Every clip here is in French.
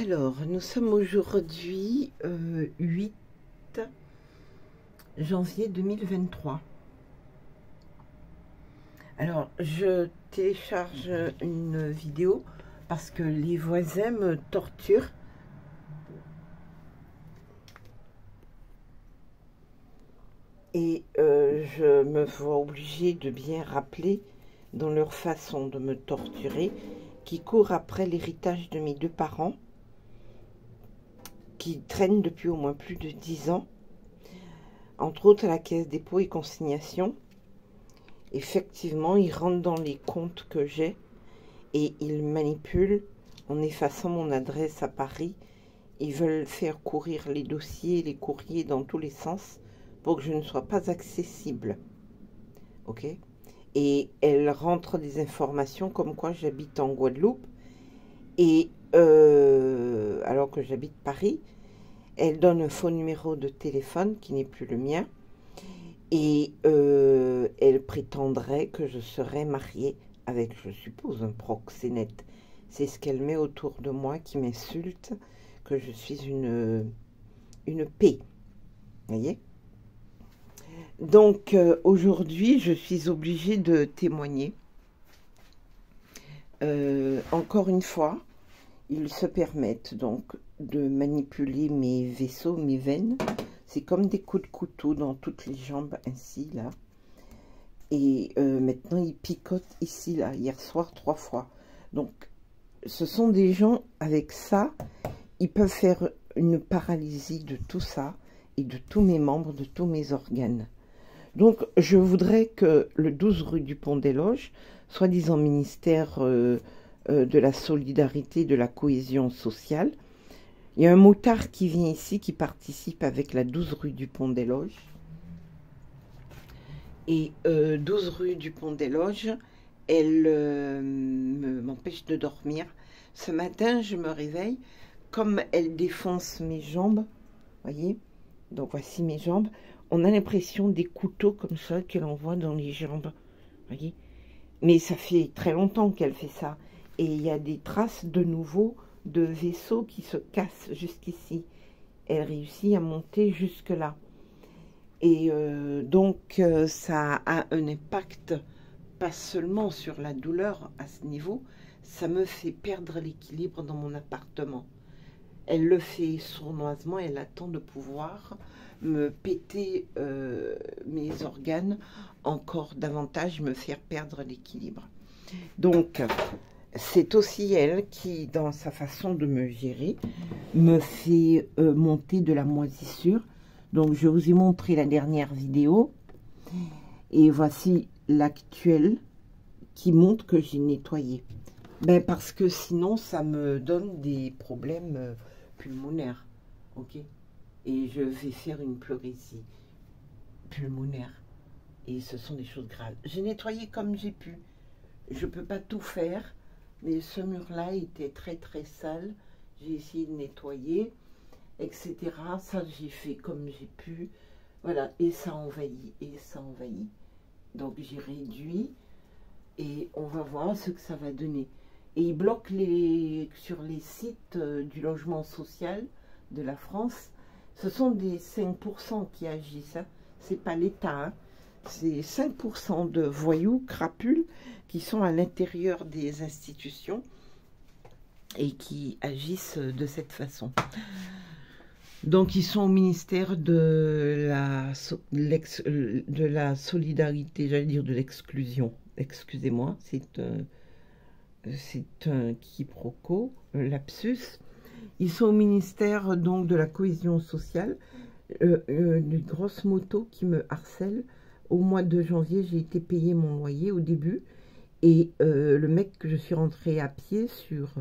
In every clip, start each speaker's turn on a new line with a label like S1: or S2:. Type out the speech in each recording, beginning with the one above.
S1: Alors, nous sommes aujourd'hui 8 janvier 2023. Alors, je télécharge une vidéo parce que les voisins me torturent. Et je me vois obligée de bien rappeler dans leur façon de me torturer, qui courent après l'héritage de mes deux parents, qui traînent depuis au moins plus de 10 ans, entre autres à la Caisse dépôt et consignation. Effectivement, ils rentrent dans les comptes que j'ai et ils manipulent en effaçant mon adresse à Paris. Ils veulent faire courir les dossiers, les courriers dans tous les sens pour que je ne sois pas accessible. Ok? Et elles rentrent des informations comme quoi j'habite en Guadeloupe et alors que j'habite Paris. Elle donne un faux numéro de téléphone qui n'est plus le mien et elle prétendrait que je serais mariée avec, je suppose, un proxénète. C'est ce qu'elle met autour de moi qui m'insulte, que je suis une paix. Voyez? Donc aujourd'hui, je suis obligée de témoigner. Encore une fois, ils se permettent donc de manipuler mes vaisseaux, mes veines. C'est comme des coups de couteau dans toutes les jambes, ainsi, là. Et maintenant, ils picotent ici, là, hier soir, 3 fois. Donc, ce sont des gens, avec ça, ils peuvent faire une paralysie de tout ça, et de tous mes membres, de tous mes organes. Donc, je voudrais que le 12 rue du Pont des Loges, soi-disant ministère de la solidarité, de la cohésion sociale, il y a un motard qui vient ici, qui participe avec la 12 rue du Pont des Loges. Et 12 rue du Pont des Loges, elle m'empêche de dormir. Ce matin, je me réveille, comme elle défonce mes jambes, voyez. Donc voici mes jambes. On a l'impression des couteaux comme ça qu'elle envoie dans les jambes, voyez. Mais ça fait très longtemps qu'elle fait ça. Et il y a des traces de nouveau de vaisseaux qui se cassent jusqu'ici. Elle réussit à monter jusque là. Et donc ça a un impact pas seulement sur la douleur à ce niveau, ça me fait perdre l'équilibre dans mon appartement. Elle le fait sournoisement, elle attend de pouvoir me péter mes organes encore davantage, me faire perdre l'équilibre. Donc, c'est aussi elle qui, dans sa façon de me gérer, me fait monter de la moisissure. Donc, je vous ai montré la dernière vidéo. Et voici l'actuelle qui montre que j'ai nettoyé. Ben, parce que sinon, ça me donne des problèmes pulmonaires. Ok? Et je vais faire une pleurésie pulmonaire. Et ce sont des choses graves. J'ai nettoyé comme j'ai pu. Je ne peux pas tout faire. Mais ce mur-là était très très sale. J'ai essayé de nettoyer, etc. Ça, j'ai fait comme j'ai pu. Voilà, et ça envahit, et ça envahit. Donc, j'ai réduit. Et on va voir ce que ça va donner. Et ils bloquent sur les sites du logement social de la France. Ce sont des 5% qui agissent. Hein. C'est pas l'État. Hein. C'est 5% de voyous, crapules, qui sont à l'intérieur des institutions et qui agissent de cette façon. Donc, ils sont au ministère de la solidarité, j'allais dire de l'exclusion. Excusez-moi, c'est un quiproquo, un lapsus. Ils sont au ministère donc de la cohésion sociale. Une grosse moto qui me harcèle. Au mois de janvier, j'ai été payer mon loyer au début. Et le mec que je suis rentrée à pied sur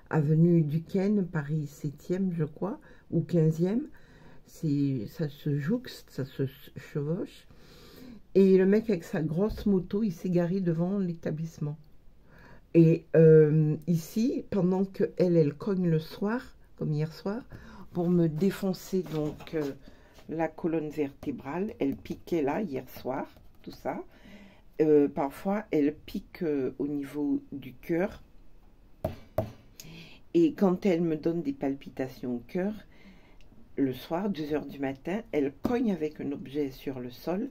S1: avenue Duquesne, Paris 7e, je crois, ou 15e, ça se jouxte, ça se chevauche. Et le mec avec sa grosse moto, il s'est garé devant l'établissement. Et ici, pendant qu'elle cogne le soir, comme hier soir, pour me défoncer donc la colonne vertébrale, elle piquait là hier soir, tout ça. Parfois, elle pique au niveau du cœur. Et quand elle me donne des palpitations au cœur, le soir, 2 heures du matin, elle cogne avec un objet sur le sol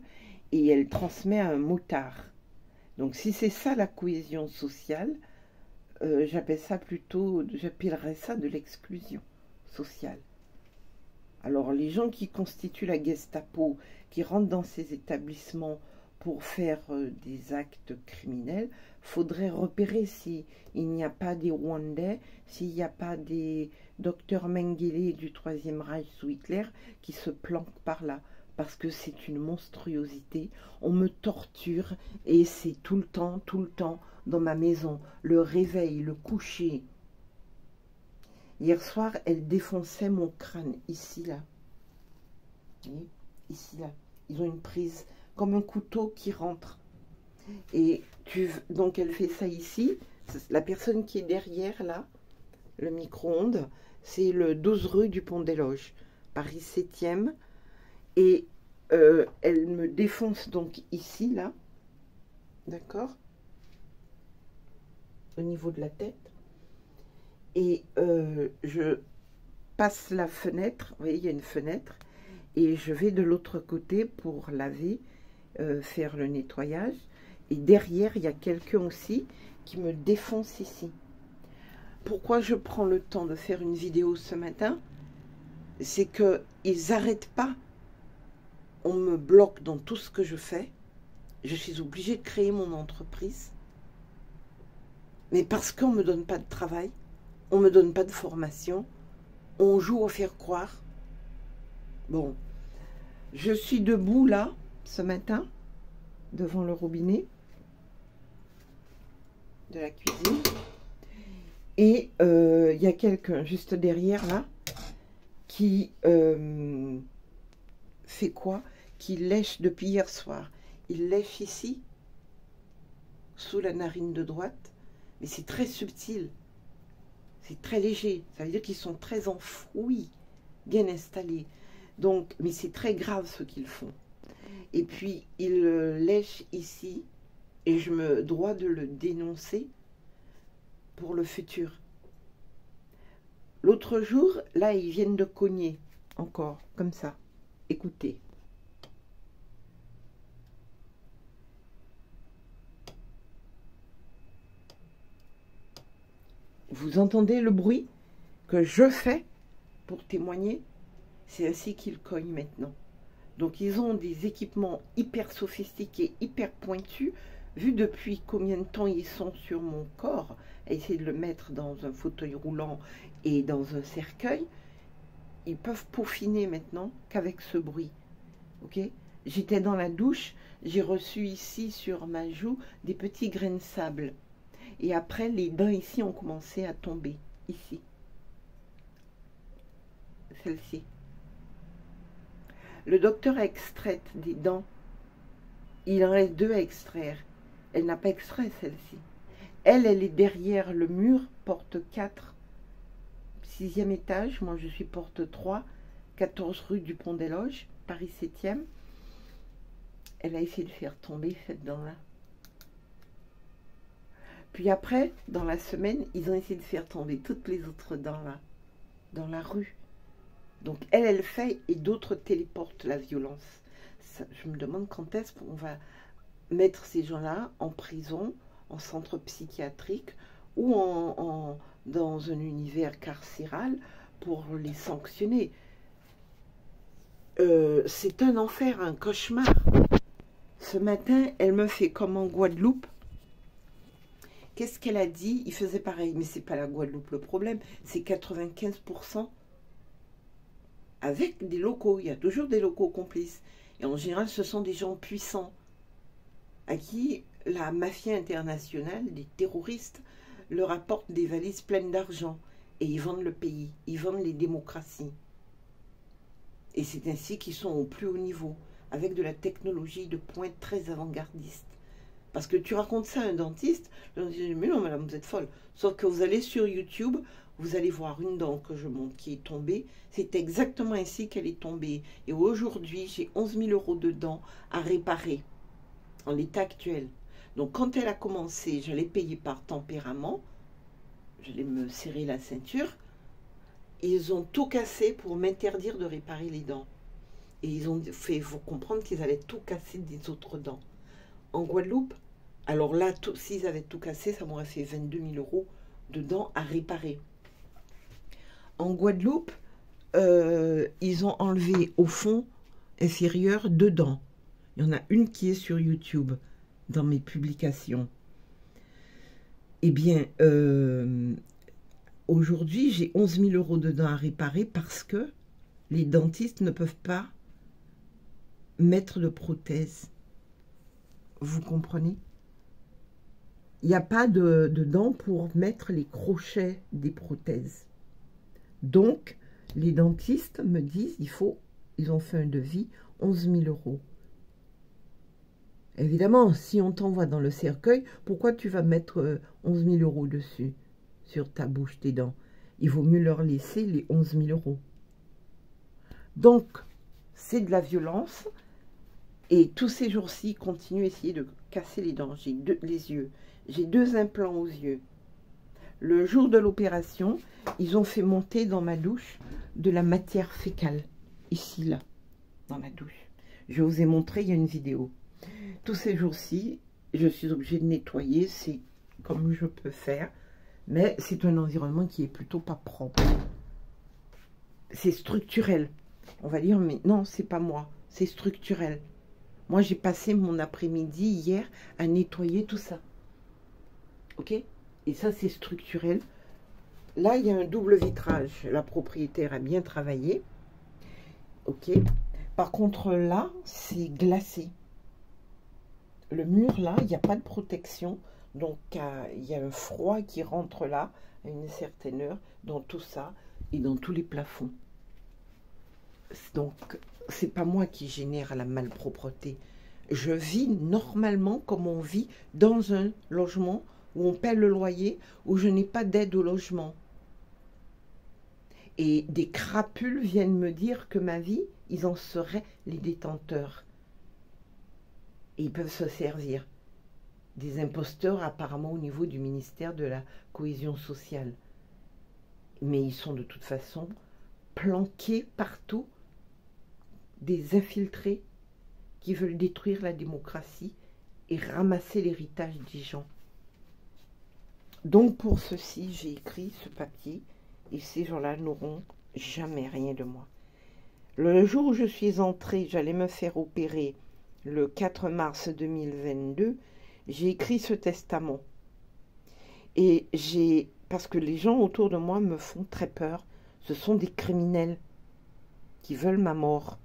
S1: et elle transmet à un motard. Donc si c'est ça la cohésion sociale, j'appellerais ça de l'exclusion sociale. Alors les gens qui constituent la Gestapo, qui rentrent dans ces établissements pour faire des actes criminels, faudrait repérer s'il n'y a pas des Rwandais, s'il n'y a pas des docteurs Mengele du Troisième Reich sous Hitler qui se planquent par là. Parce que c'est une monstruosité. On me torture et c'est tout le temps dans ma maison. Le réveil, le coucher. Hier soir, elle défonçait mon crâne, ici, là. Vous voyez, ici, là. Ils ont une prise, comme un couteau qui rentre. Et donc, elle fait ça ici. La personne qui est derrière, là, le micro-ondes, c'est le 12 rue du Pont des Loges, Paris 7e. Et elle me défonce donc ici, là. D'accord? Au niveau de la tête. Et je passe la fenêtre, vous voyez, il y a une fenêtre, et je vais de l'autre côté pour laver, faire le nettoyage. Et derrière, il y a quelqu'un aussi qui me défonce ici. Pourquoi je prends le temps de faire une vidéo ce matin? C'est qu'ils n'arrêtent pas. On me bloque dans tout ce que je fais. Je suis obligée de créer mon entreprise. Mais parce qu'on ne me donne pas de travail. On ne me donne pas de formation, on joue à faire croire. Bon, je suis debout là, ce matin, devant le robinet de la cuisine. Et il y a quelqu'un juste derrière là, qui fait quoi? Qui lèche depuis hier soir. Il lèche ici, sous la narine de droite, mais c'est très subtil. C'est très léger, ça veut dire qu'ils sont très enfouis, bien installés. Donc, mais c'est très grave ce qu'ils font. Et puis, ils lèchent ici, et je me dois de le dénoncer pour le futur. L'autre jour, là, ils viennent de cogner, encore, comme ça. Écoutez. Vous entendez le bruit que je fais pour témoigner? C'est ainsi qu'ils cognent maintenant. Donc ils ont des équipements hyper sophistiqués, hyper pointus. Vu depuis combien de temps ils sont sur mon corps, à essayer de le mettre dans un fauteuil roulant et dans un cercueil, ils peuvent peaufiner maintenant qu'avec ce bruit. Ok? J'étais dans la douche, j'ai reçu ici sur ma joue des petits grains de sable. Et après, les dents ici ont commencé à tomber. Ici. Celle-ci. Le docteur a extrait des dents. Il en reste 2 à extraire. Elle n'a pas extrait celle-ci. Elle est derrière le mur, porte 4, 6e étage. Moi, je suis porte 3, 14 rue du Pont des Loges, Paris 7e. Elle a essayé de faire tomber cette dent-là. Puis après, dans la semaine, ils ont essayé de faire tomber toutes les autres dents là, dans la rue. Donc elle fait et d'autres téléportent la violence. Ça, je me demande quand est-ce qu'on va mettre ces gens-là en prison, en centre psychiatrique ou dans un univers carcéral pour les sanctionner. C'est un enfer, un cauchemar. Ce matin, elle me fait comme en Guadeloupe. Qu'est-ce qu'elle a dit? Il faisait pareil, mais c'est pas la Guadeloupe le problème, c'est 95% avec des locaux. Il y a toujours des locaux complices. Et en général, ce sont des gens puissants à qui la mafia internationale, des terroristes, leur apporte des valises pleines d'argent. Et ils vendent le pays, ils vendent les démocraties. Et c'est ainsi qu'ils sont au plus haut niveau, avec de la technologie de pointe très avant-gardiste. Parce que tu racontes ça à un dentiste, le dentiste dit, mais non madame, vous êtes folle. Sauf que vous allez sur YouTube, vous allez voir une dent que je montre qui est tombée. C'est exactement ainsi qu'elle est tombée. Et aujourd'hui, j'ai 11 000 € de dents à réparer en l'état actuel. Donc quand elle a commencé, je l'ai payée par tempérament. j'allais me serrer la ceinture. Ils ont tout cassé pour m'interdire de réparer les dents. Et ils ont fait vous comprendre qu'ils allaient tout casser des autres dents. En Guadeloupe, alors là, s'ils avaient tout cassé, ça m'aurait fait 22 000 € de dents à réparer. En Guadeloupe, ils ont enlevé au fond inférieur 2 dents. Il y en a une qui est sur YouTube, dans mes publications. Eh bien, aujourd'hui, j'ai 11 000 € de dents à réparer parce que les dentistes ne peuvent pas mettre de prothèse. Vous comprenez? Il n'y a pas de dents pour mettre les crochets des prothèses. Donc, les dentistes me disent, ils ont fait un devis, 11 000 €. Évidemment, si on t'envoie dans le cercueil, pourquoi tu vas mettre 11 000 € dessus, sur ta bouche, tes dents? Il vaut mieux leur laisser les 11 000 €. Donc, c'est de la violence. Et tous ces jours-ci, ils continuent à essayer de casser les dents. J'ai les yeux. J'ai 2 implants aux yeux. Le jour de l'opération, ils ont fait monter dans ma douche de la matière fécale. Ici, là, dans ma douche. Je vous ai montré, il y a une vidéo. Tous ces jours-ci, je suis obligée de nettoyer. C'est comme je peux faire. Mais c'est un environnement qui est plutôt pas propre. C'est structurel. On va dire, mais non, c'est pas moi. C'est structurel. Moi, j'ai passé mon après-midi hier à nettoyer tout ça. Ok? Et ça, c'est structurel. Là, il y a un double vitrage. La propriétaire a bien travaillé. Ok? Par contre, là, c'est glacé. Le mur, là, il n'y a pas de protection. Donc, il y a un froid qui rentre là, à une certaine heure, dans tout ça et dans tous les plafonds. Donc, c'est pas moi qui génère la malpropreté. Je vis normalement comme on vit dans un logement où on paie le loyer, où je n'ai pas d'aide au logement. Et des crapules viennent me dire que ma vie, ils en seraient les détenteurs. Et ils peuvent se servir. Des imposteurs apparemment au niveau du ministère de la cohésion sociale. Mais ils sont de toute façon planqués partout. Des infiltrés qui veulent détruire la démocratie et ramasser l'héritage des gens. Donc pour ceci, j'ai écrit ce papier et ces gens-là n'auront jamais rien de moi. Le jour où je suis entrée, j'allais me faire opérer le 4 mars 2022, j'ai écrit ce testament. Et parce que les gens autour de moi me font très peur, ce sont des criminels qui veulent ma mort.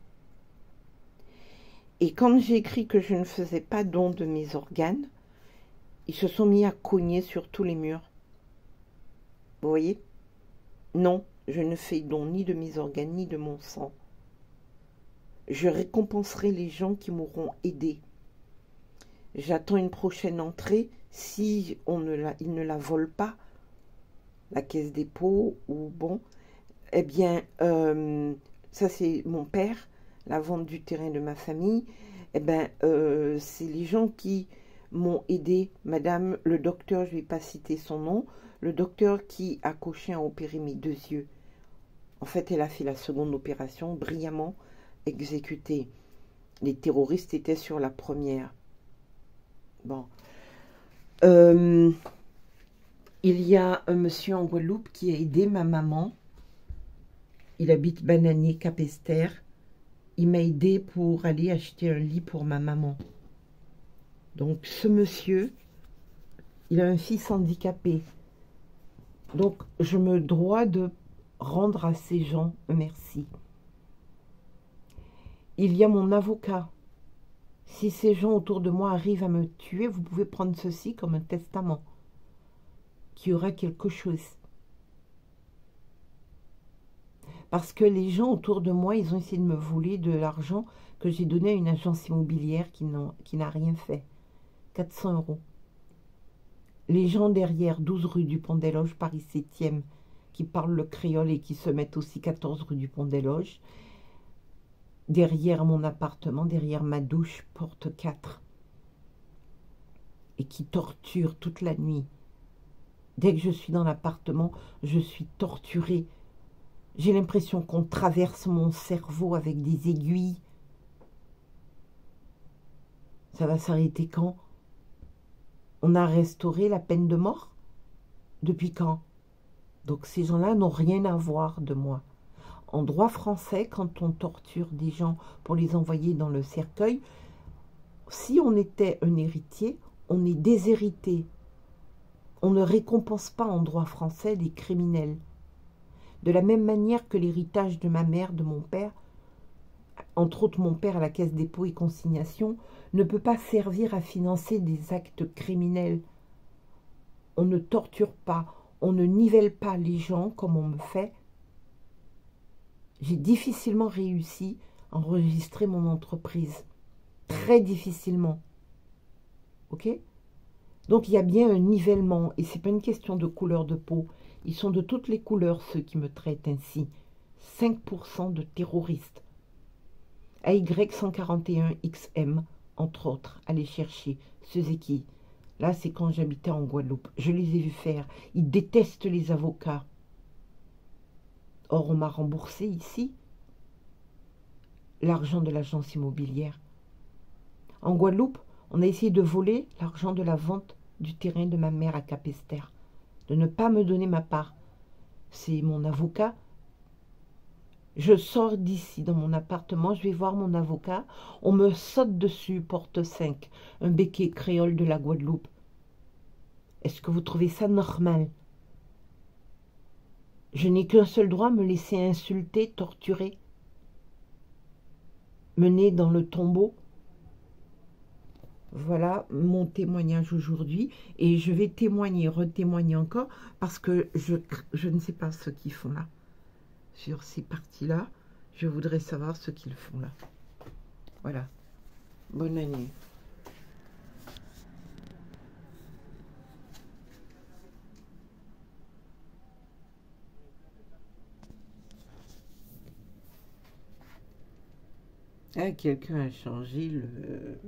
S1: Et quand j'ai écrit que je ne faisais pas don de mes organes, ils se sont mis à cogner sur tous les murs. Vous voyez? Non, je ne fais don ni de mes organes, ni de mon sang. Je récompenserai les gens qui m'auront aidé. J'attends une prochaine entrée si ils ne la volent pas, la caisse dépôt ou bon. Eh bien, ça c'est mon père, la vente du terrain de ma famille. Eh bien, c'est les gens qui m'ont aidé. Madame, le docteur, je ne vais pas citer son nom, le docteur qui a coché a opéré mes 2 yeux. En fait, elle a fait la seconde opération, brillamment exécutée. Les terroristes étaient sur la première. Bon. Il y a un monsieur en Guadeloupe qui a aidé ma maman. Il habite Bananier, Cap-Esther. Il m'a aidé pour aller acheter un lit pour ma maman. Donc ce monsieur, il a un fils handicapé. Donc je me dois de rendre à ces gens un merci. Il y a mon avocat. Si ces gens autour de moi arrivent à me tuer, vous pouvez prendre ceci comme un testament. Qu'il y aura quelque chose. Parce que les gens autour de moi, ils ont essayé de me voler de l'argent que j'ai donné à une agence immobilière qui n'a rien fait. 400 €. Les gens derrière, 12 rue du Pont des Loges, Paris 7e, qui parlent le créole et qui se mettent aussi 14 rue du Pont des Loges, derrière mon appartement, derrière ma douche, porte 4, et qui torturent toute la nuit. Dès que je suis dans l'appartement, je suis torturée. J'ai l'impression qu'on traverse mon cerveau avec des aiguilles. Ça va s'arrêter quand? On a restauré la peine de mort? Depuis quand? Donc ces gens-là n'ont rien à voir de moi. En droit français, quand on torture des gens pour les envoyer dans le cercueil, si on était un héritier, on est déshérité. On ne récompense pas en droit français les criminels. De la même manière que l'héritage de ma mère, de mon père, entre autres mon père à la Caisse dépôt et consignation, ne peut pas servir à financer des actes criminels. On ne torture pas, on ne nivelle pas les gens comme on me fait. J'ai difficilement réussi à enregistrer mon entreprise. Très difficilement. Ok? Donc il y a bien un nivellement, et ce n'est pas une question de couleur de peau. Ils sont de toutes les couleurs, ceux qui me traitent ainsi. 5% de terroristes. AY141XM, entre autres, allez chercher. Ceux qui. Là, c'est quand j'habitais en Guadeloupe. Je les ai vus faire. Ils détestent les avocats. Or, on m'a remboursé ici l'argent de l'agence immobilière. En Guadeloupe, on a essayé de voler l'argent de la vente du terrain de ma mère à Capesterre, de ne pas me donner ma part. C'est mon avocat. Je sors d'ici dans mon appartement, je vais voir mon avocat. On me saute dessus, porte 5, un béquet créole de la Guadeloupe. Est-ce que vous trouvez ça normal? Je n'ai qu'un seul droit, me laisser insulter, torturer, mener dans le tombeau. Voilà mon témoignage aujourd'hui, et je vais témoigner, retémoigner encore, parce que je ne sais pas ce qu'ils font là. Sur ces parties-là, je voudrais savoir ce qu'ils font là. Voilà. Bonne année. Ah, quelqu'un a changé le...